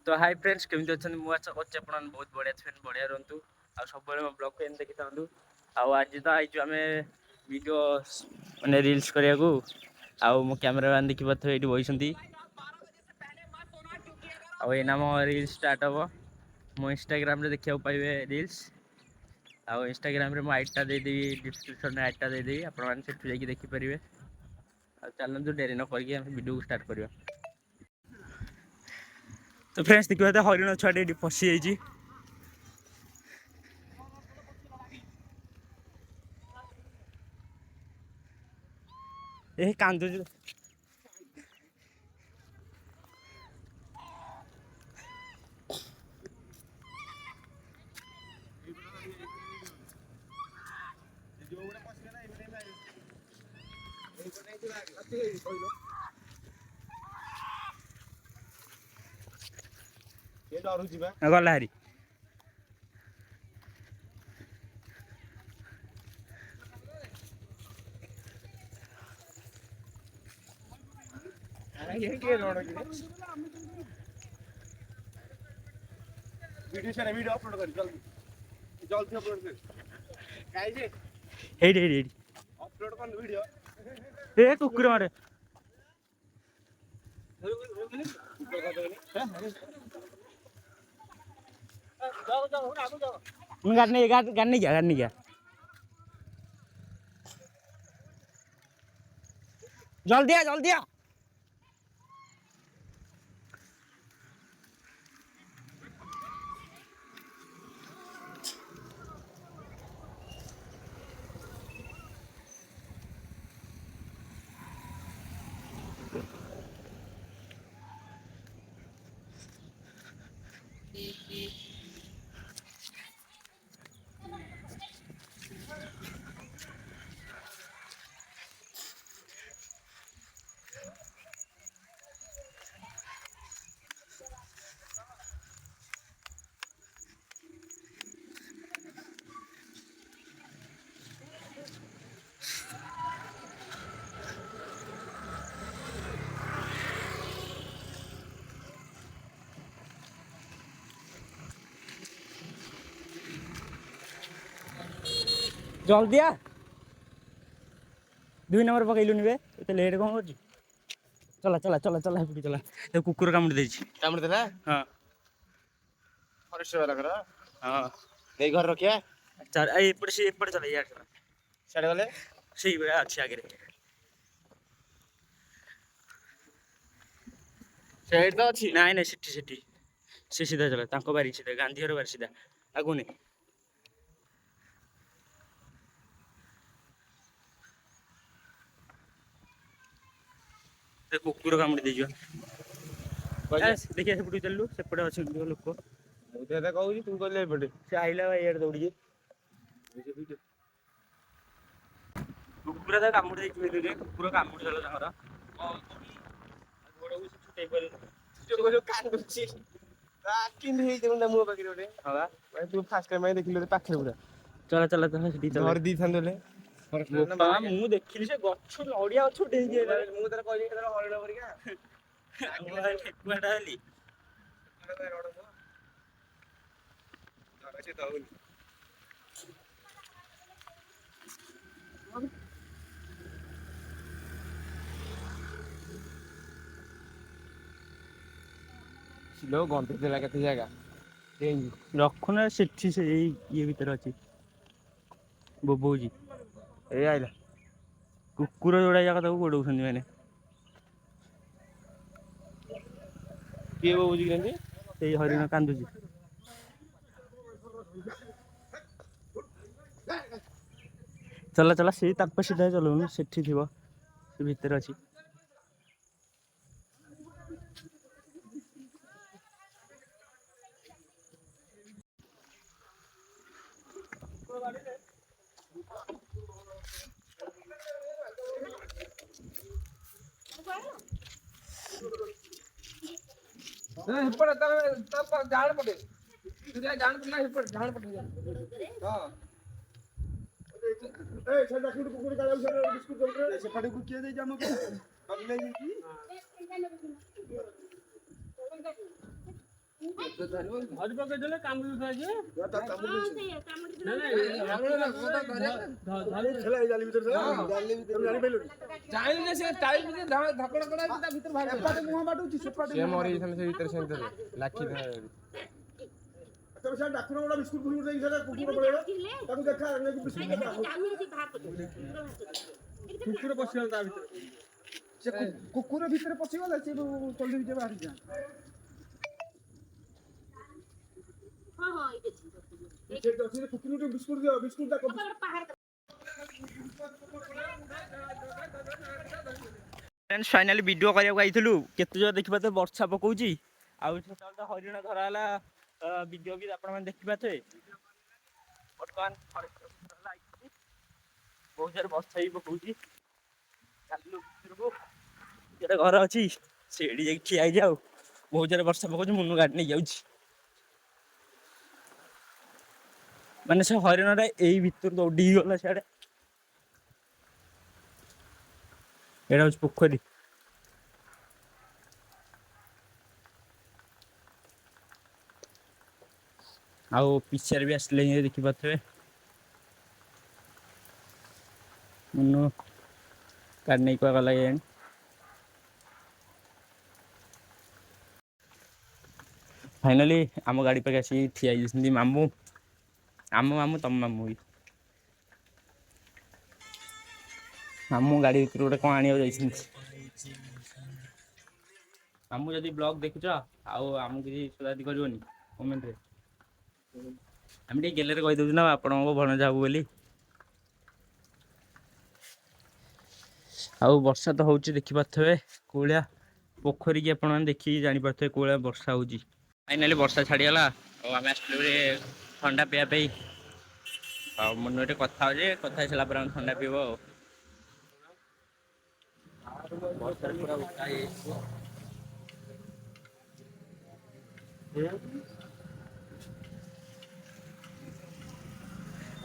तो hi friends केमती अच्छा मुझे आशा कर बहुत बढ़िया फ्रेंड बढ़िया रुहतु आ सब मो ब्लॉग को देखी था आज तो आई आम वीडियो मैंने रील्स करने को मो कैमरामैन देखी पारे ये बही आईना मो रील्स स्टार्ट हम मो इंस्टाग्राम देखा पाइबे रील्स आउ इंस्टाग्राम मो आईडीटा देदेवी डिस्क्रिप्शन में आईडीटा देदेवी आपड़ी देखिपारे चलते डेरी न करके वीडियो को स्टार्ट करवा। तो फ्रेंड्स देखिए हरिण छुआटे ये पशि जाइए ये कांदू गला हारी वीडियो अपलोड कर जल्दी जल्दी अपलोड कर गाइस हेडी अपलोड कर वीडियो ए कुकुर मारे गाड़ने गया जल्दी आ जल्दी आ 2 नंबर पकईलुनि बे एते लेट कौन कर चला चला चला चला हेपटी चला तो कुकुर कामुड़ी देछि कामड़ देला हां फॉरेस्ट वाला करा हां ए घर रखिया चल ए एपटे चला यार चला साडे वाले सही बे अच्छी आगे साइड तो अच्छी नहीं नहीं सिटी से सीधा चला तांको बारी सीधा गांधी घर बारी सीधा आगु नहीं कुकुर कामुड़ी देजियो देखिए सेपटू चलू सेपटे अच्छे लोक मुझे तो कहू तू कहले एपटे से आइला यार दौड़ी कुकुर तो कामुड़ी देछि कुकुर कामुड़ी देला तांगर गोड़ को छुटे पर जो कान दुछि किन हे जेउंडा मु पाखरे ओटे हां भाई तू फास्ट टाइम में देखिलो पाखरे पूरा चला चला चला सिटी चला घर दी थांदले बाबा मु देखिली से गछ नडिया गछ डेंगे मु तोरा कहली तोरा हरड़ परिका मोबाइल ठेकुआटा हली अच्छे तो सिलो गंते देला केते जागा रखना सेठी से ये भीतर अच्छी बोबोजी ए आइला कुकुर जोड़ा जाक गोड़ौन मैंने किए बोबोजी केंदी से हरिण कांदुची चला चला से सीधा चलो सेठी थी से भीतर अच्छी हिपड़ तब जान पड़े तुझे जान पड़ना हिपड़ जान पड़े हां ए छड़ा कुकुर कुकुर का बिस्कुट चल रहे से फड़े को किए दे जानो के अब ले की ଧରି ପକେଇଦେଲେ କାମୁଡ଼ି ଖାଇଯିବେ। ଜାଣିଲେ ସେ ଟାଇଲ ଭିତରେ ଧକଡ଼ କଡ଼ା ତା ଭିତରେ ବାହାରି ଏପଟେ ମୁହଁ ବାଟୁଛି ସେପଟେ ସେ ମରି ଯାଇଥାନ୍ତେ ସେ ଭିତରେ ସେମିତି ଲାଖି ତମେ ସେ ଡାକ୍ତର ଗୋଟା ବିସ୍କୁଟ ଫୁସ୍କୁଟ ଦେଇକି ସେଟା କୁକୁର ପଳେଇବ ତାକୁ ଦେଖା ବିସ୍କୁଟ କୁକୁର ପଶିଗଲା ତା ଭିତରେ ସେ କୁକୁର ଭିତରେ ପଶିଗଲା ସେ ତୋଲି ଭିତରେ ବାହାରିଛି କୁକୁର ବିସ୍କୁଟ ଦିଅ ବିସ୍କୁଟ फ्रेंड्स फाइनाली वीडियो करने आइलु केते जो देखि पाते वर्षा पकाउची आउ तो हरिण धरा हला वीडियो भी आपण माने देखि पाते वर्तमान बहुत जोर वर्षा ही पकाउची चालू भितरको जेटा घर अछि सेडी जाई ठिया जाऊ बहुत जोर वर्षा पकाउची मुनु गाडी नै जाउची माने से हरिण रे एई भितर दौडी गला सेडे एडा होच पोखरी आउ पिक्चर भी आसले देखि पाथे मनु काट नहीं को गला ये फाइनली आम गाड़ी पे आसी ठिया जइसंदी मामू आम मामू तम मामू मामू गाड़ी भीतर गोटे कौन आनिया जाइसंदी मामू जदि ब्लॉग देखुछ आउ आमु किसी सुधादी करबोनी कमेंट रे हम टे गेले रे कहि दउछ ना आपण को भण जाबू बोली आउ वर्षा तो होउची देखि पाथबे कोलिया पोखरी की आपण माने देखि जानि पाथबे कोलिया वर्षा होउची फाइनली वर्षा छाड़ी गला और हम आस्ते रे ठंडा पिया पे आ मनोटे कथा हो जे कथा छला पर हम ठंडा पीबो वर्षा पूरा उठाई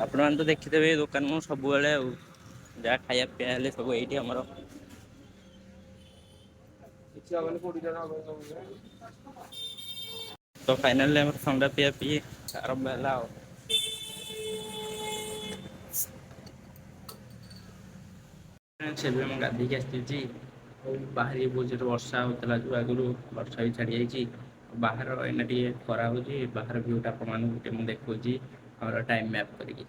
आपण मान तो देखि देबे दुकान मु सब बेले जा खाया पिया हेले सब एठी हमरो तो फाइनली हम ठंडा पिया पी आरंभ होला से हम गाधी के आसी बाहर बहुत वर्षा होता जो आगु वर्षा भी छाड़ी जाइए बाहर एना टे खरा हो बाहर भ्यूटा आप देखा टाइम मैप करके